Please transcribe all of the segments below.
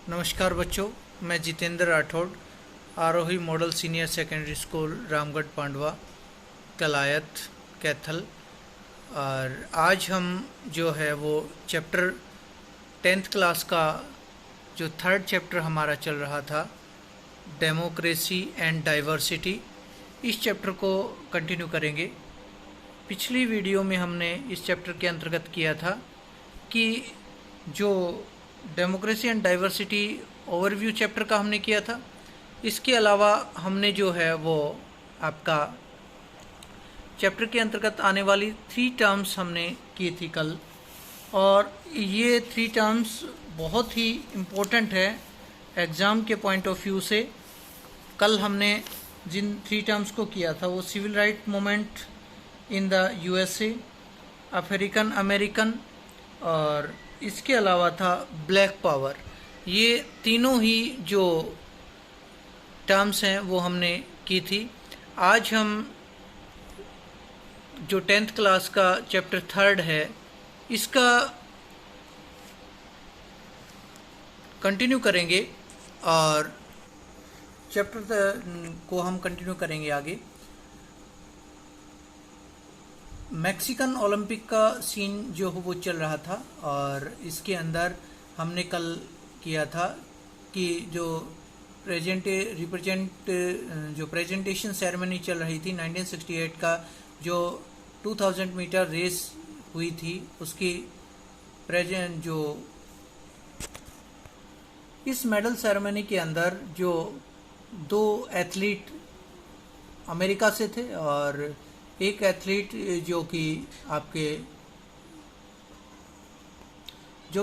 नमस्कार बच्चों, मैं Jitendra Rathore, Aarohi model senior secondary school Ramgarh Pandwa Kalayat Kaithal. और आज हम जो है वो चैप्टर 10th क्लास का जो थर्ड चैप्टर हमारा चल रहा था, डेमोक्रेसी एंड डाइवर्सिटी, इस चैप्टर को कंटिन्यू करेंगे। पिछली वीडियो में हमने इस चैप्टर के अंतर्गत किया था कि जो democracy and diversity overview chapter का हमने किया था। इसके अलावा हमने जो है वो आपका चैप्टर के अंतर्गत आने वाली 3 टर्म्स हमने की थी कल, और ये 3 टर्म्स बहुत ही इम्पोर्टेंट है एग्ज़ाम के पॉइंट ऑफ व्यू से। कल हमने जिन 3 टर्म्स को किया था वो civil right movement in the USA, African American, और इसके अलावा था ब्लैक पावर। ये तीनों ही जो टर्म्स हैं वो हमने की थी। आज हम जो 10th क्लास का चैप्टर 3 है इसका कंटिन्यू करेंगे, और चैप्टर को हम कंटिन्यू करेंगे आगे। मैक्सिकन ओलंपिक का सीन जो वो चल रहा था, और इसके अंदर हमने कल किया था कि जो प्रेजेंटेशन सेरेमनी चल रही थी 1968 का, जो 2000 मीटर रेस हुई थी, उसकी जो इस मेडल सेरेमनी के अंदर जो 2 एथलीट अमेरिका से थे और एक एथलीट जो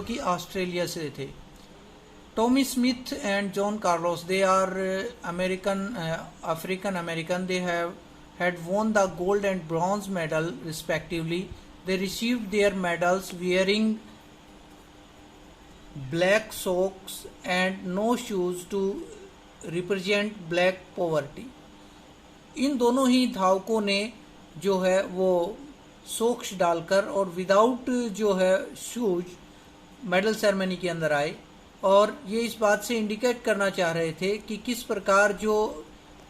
कि ऑस्ट्रेलिया से थे। Tommy Smith and John Carlos, they are African American. They had won the gold and bronze medal respectively. They received their medals wearing black socks and no shoes to represent black poverty. इन दोनों ही धावकों ने जो है वो socks डालकर और without जो है शूज मेडल सेरेमनी के अंदर आए, और ये इस बात से इंडिकेट करना चाह रहे थे कि किस प्रकार जो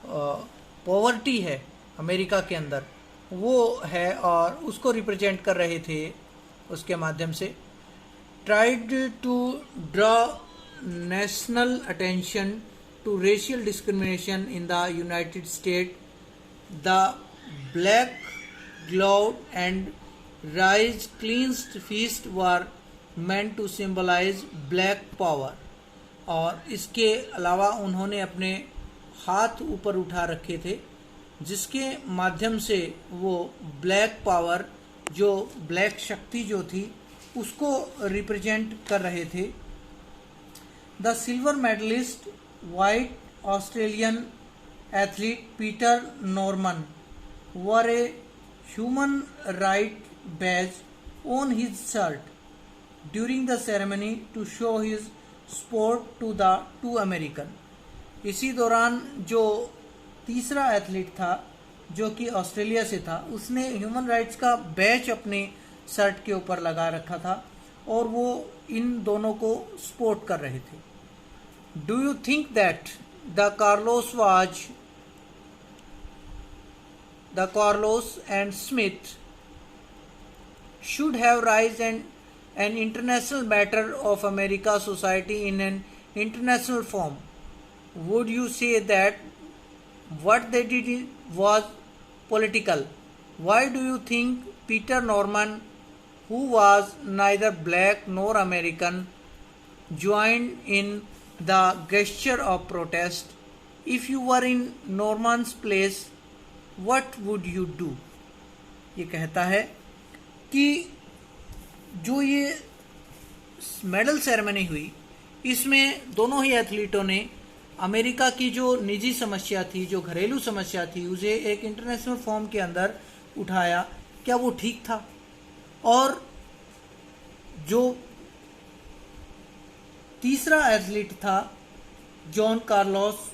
पॉवर्टी है अमेरिका के अंदर वो है, और उसको रिप्रेजेंट कर रहे थे उसके माध्यम से। Tried to draw national attention to racial discrimination in the United State. The black glove and rice cleansed feast were meant to symbolize black power। और इसके अलावा उन्होंने अपने हाथ ऊपर उठा रखे थे, जिसके माध्यम से वो ब्लैक पावर, जो ब्लैक शक्ति जो थी, उसको रिप्रेजेंट कर रहे थे। The silver medalist white Australian athlete Peter Norman wore a human right badge on his shirt during the ceremony to show his support to the 2 American। इसी दौरान जो तीसरा एथलीट था जो कि ऑस्ट्रेलिया से था, उसने ह्यूमन राइट्स का बैच अपने शर्ट के ऊपर लगा रखा था और वो इन दोनों को सपोर्ट कर रहे थे। Do you think that the Carlos and Smith should have raised an international matter of America society in an international form? Would you say that what they did was political? Why do you think Peter Norman, who was neither black nor American, joined in the gesture of protest? If you were in Norman's place, What would you do? ये कहता है कि जो ये medal ceremony हुई, इसमें दोनों ही एथलीटों ने अमेरिका की जो निजी समस्या थी, जो घरेलू समस्या थी, उसे एक इंटरनेशनल फॉर्म के अंदर उठाया। क्या वो ठीक था? और जो तीसरा एथलीट था जॉन कार्लोस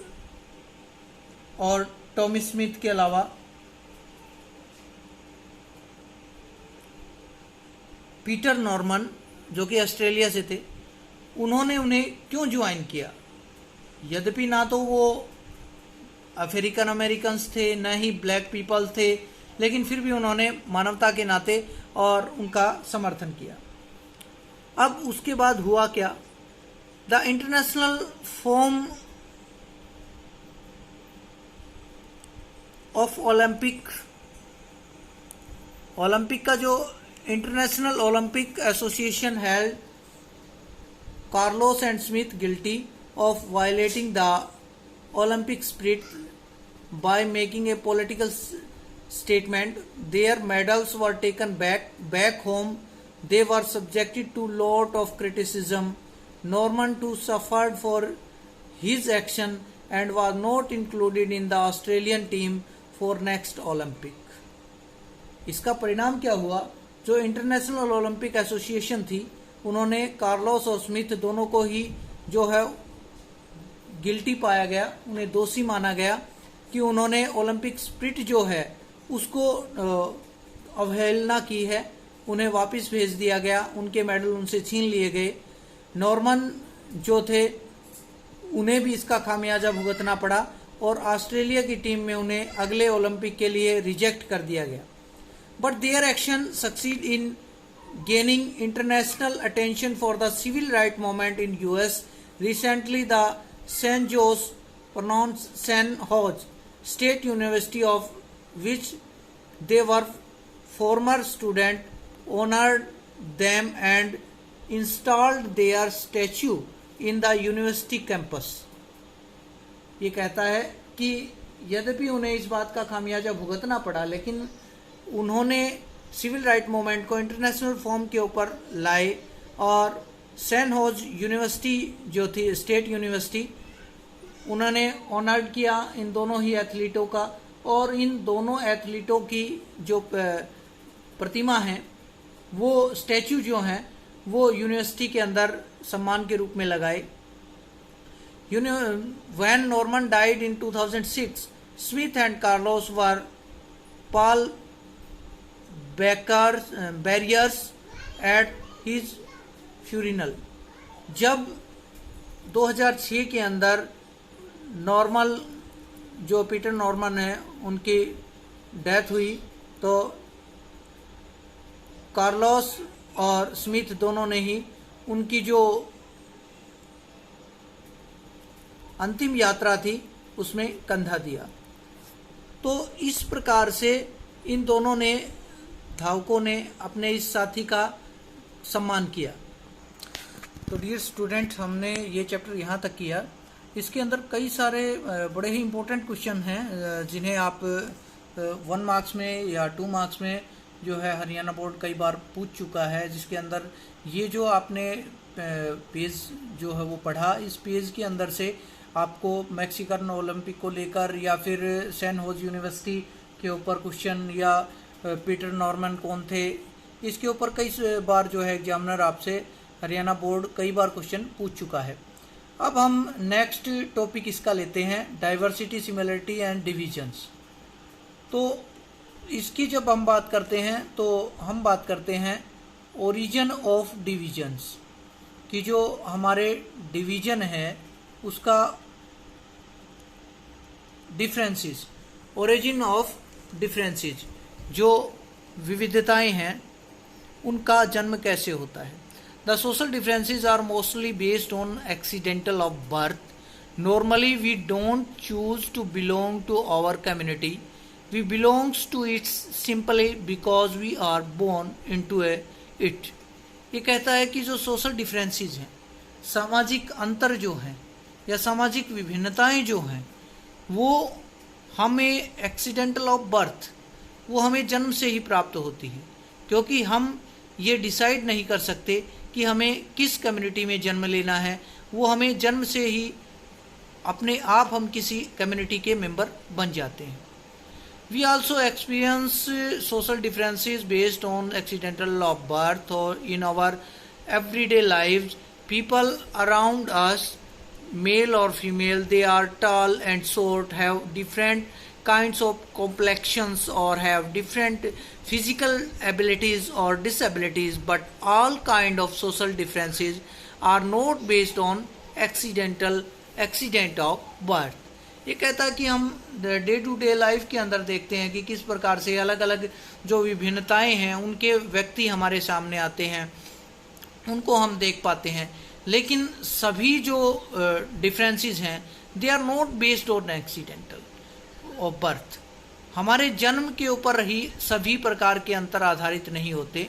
और टॉमी स्मिथ के अलावा पीटर नॉर्मन, जो कि ऑस्ट्रेलिया से थे, उन्होंने उन्हें क्यों ज्वाइन किया। यद्यपि ना तो वो अफ्रीकन अमेरिकन्स थे, न ही ब्लैक पीपल थे, लेकिन फिर भी उन्होंने मानवता के नाते और उनका समर्थन किया। अब उसके बाद हुआ क्या, the international forum of Olympic का जो international Olympic association held Carlos and Smith guilty of violating the Olympic spirit by making a political statement. Their medals were taken back home. They were subjected to lot of criticism. Norman too suffered for his action and was not included in the Australian team for next Olympic. इसका परिणाम क्या हुआ, जो international Olympic association थी उन्होंने Carlos और Smith दोनों को ही जो है गिल्टी पाया गया, उन्हें दोषी माना गया कि उन्होंने ओलंपिक स्पिरिट जो है उसको अवहेलना की है। उन्हें वापस भेज दिया गया, उनके मेडल उनसे छीन लिए गए। नॉर्मन जो थे उन्हें भी इसका खामियाजा भुगतना पड़ा और ऑस्ट्रेलिया की टीम में उन्हें अगले ओलंपिक के लिए रिजेक्ट कर दिया गया। But their action succeed in gaining international attention for the civil right movement in US. Recently the St. Joe's, pronounced St. Hodge State University, of which they were former student, honored them and installed their statue in the university campus. ये कहता है कि यद्यपि उन्हें इस बात का खामियाजा भुगतना पड़ा, लेकिन उन्होंने सिविल राइट मूवमेंट को इंटरनेशनल फॉर्म के ऊपर लाए और सेंट हॉज यूनिवर्सिटी जो थी स्टेट यूनिवर्सिटी, उन्होंने ऑनर्ड किया इन दोनों ही एथलीटों का और इन दोनों एथलीटों की जो प्रतिमा है वो स्टैचू जो हैं वो यूनिवर्सिटी के अंदर सम्मान के रूप में लगाए। When Norman died in 2006, Smith and Carlos were pall barriers at his funeral. जब 2006 के अंदर नॉर्मल जो पीटर नॉर्मन है उनकी डेथ हुई तो कार्लोस और स्मिथ दोनों ने ही उनकी जो अंतिम यात्रा थी उसमें कंधा दिया। तो इस प्रकार से इन दोनों ने धावकों ने अपने इस साथी का सम्मान किया। तो डियर स्टूडेंट, हमने ये चैप्टर यहाँ तक किया। इसके अंदर कई सारे बड़े ही इम्पोर्टेंट क्वेश्चन हैं जिन्हें आप 1 मार्क्स में या 2 मार्क्स में जो है हरियाणा बोर्ड कई बार पूछ चुका है, जिसके अंदर ये जो आपने पेज जो है वो पढ़ा, इस पेज के अंदर से आपको मैक्सिकन ओलंपिक को लेकर या फिर सेंट होज यूनिवर्सिटी के ऊपर क्वेश्चन या पीटर नॉर्मन कौन थे, इसके ऊपर कई बार जो है एग्जामिनर आपसे हरियाणा बोर्ड कई बार क्वेश्चन पूछ चुका है। अब हम नेक्स्ट टॉपिक इसका लेते हैं, डाइवर्सिटी, सिमिलरिटी एंड डिविजन्स। तो इसकी जब हम बात करते हैं तो हम बात करते हैं ओरिजिन ऑफ डिविजन्स कि जो हमारे डिवीजन है उसका डिफरेंसेस, ओरिजिन ऑफ डिफरेंसेस, जो विविधताएं हैं उनका जन्म कैसे होता है। The social differences are mostly based on accidental of birth. Normally we don't choose to belong to our community, we belongs to its simply because we are born into it. ये कहता है कि जो सोशल डिफरेंसेस हैं, सामाजिक अंतर जो हैं या सामाजिक विभिन्नताएं जो हैं, वो हमें एक्सीडेंटल ऑफ बर्थ, वो हमें जन्म से ही प्राप्त होती है, क्योंकि हम ये डिसाइड नहीं कर सकते कि हमें किस कम्युनिटी में जन्म लेना है। वो हमें जन्म से ही अपने आप हम किसी कम्युनिटी के मेंबर बन जाते हैं। We also experience social differences based on accidental of birth or in our everyday lives. People around us, male or female, they are tall and short, have different kinds of complexions or have different physical abilities or disabilities, but all kind of social differences are not based on accident of birth. ये कहता है कि हम day to day life के अंदर देखते हैं कि किस प्रकार से अलग अलग जो विभिन्नताएं हैं उनके व्यक्ति हमारे सामने आते हैं, उनको हम देख पाते हैं, लेकिन सभी जो डिफरेंसेस हैं they are not based on accidental of birth. हमारे जन्म के ऊपर ही सभी प्रकार के अंतर आधारित नहीं होते,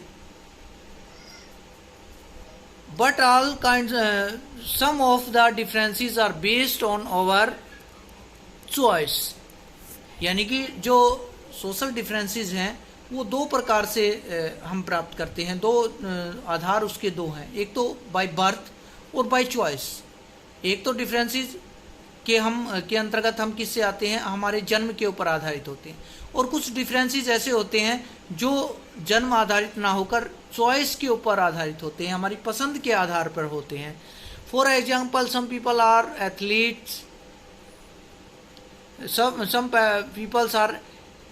but all kind some of the differences are based on our choice. यानी कि जो सोशल डिफरेंसेस हैं वो दो प्रकार से हम प्राप्त करते हैं, दो आधार उसके दो हैं, एक तो बाय बर्थ और बाय चॉइस। एक तो डिफरेंसेस के अंतर्गत हम किससे आते हैं, हमारे जन्म के ऊपर आधारित होते हैं, और कुछ डिफरेंसेस ऐसे होते हैं जो जन्म आधारित ना होकर चॉइस के ऊपर आधारित होते हैं, हमारी पसंद के आधार पर होते हैं। For example, some people are athletes, some peoples are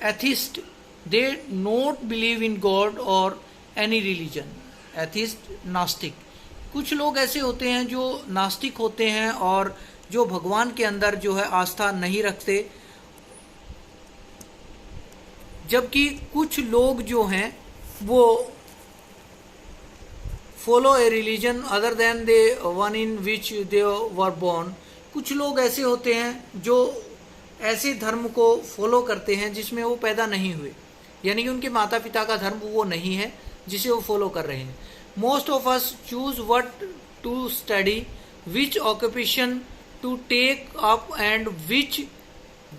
atheist, they not believe in God or any religion, atheist, नास्तिक। कुछ लोग ऐसे होते हैं जो नास्तिक होते हैं और जो भगवान के अंदर जो है आस्था नहीं रखते, जबकि कुछ लोग जो हैं वो follow a religion other than the one in which they were born. कुछ लोग ऐसे होते हैं जो ऐसे धर्म को फॉलो करते हैं जिसमें वो पैदा नहीं हुए, यानी कि उनके माता पिता का धर्म वो नहीं है जिसे वो फॉलो कर रहे हैं। Most of us choose what to study, which occupation to take up and which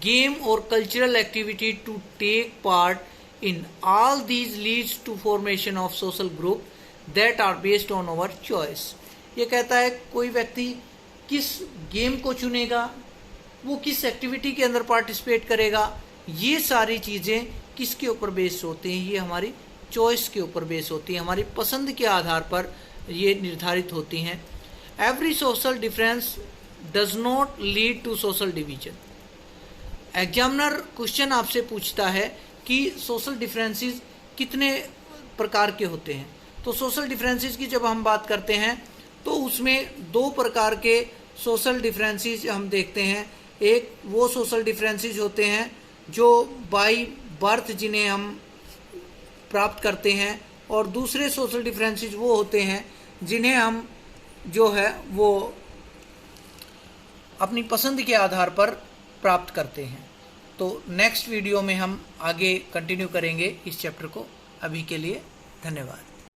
game or cultural activity to take part in. All these leads to formation of social group that are based on our choice. ये कहता है कोई व्यक्ति किस game को चुनेगा, वो किस एक्टिविटी के अंदर पार्टिसिपेट करेगा, ये सारी चीज़ें किसके ऊपर बेस्ड होती हैं, ये हमारी चॉइस के ऊपर बेस्ड होती हैं, हमारी पसंद के आधार पर ये निर्धारित होती हैं। Every social difference does not lead to social division. Examiner question आपसे पूछता है कि सोशल डिफरेंसेस कितने प्रकार के होते हैं। तो सोशल डिफरेंसेस की जब हम बात करते हैं तो उसमें दो प्रकार के सोशल डिफरेंसेस हम देखते हैं। एक वो सोशल डिफरेंसेस होते हैं जो बाय बर्थ जिन्हें हम प्राप्त करते हैं, और दूसरे सोशल डिफरेंसेस वो होते हैं जिन्हें हम जो है वो अपनी पसंद के आधार पर प्राप्त करते हैं। तो नेक्स्ट वीडियो में हम आगे कंटिन्यू करेंगे इस चैप्टर को। अभी के लिए धन्यवाद।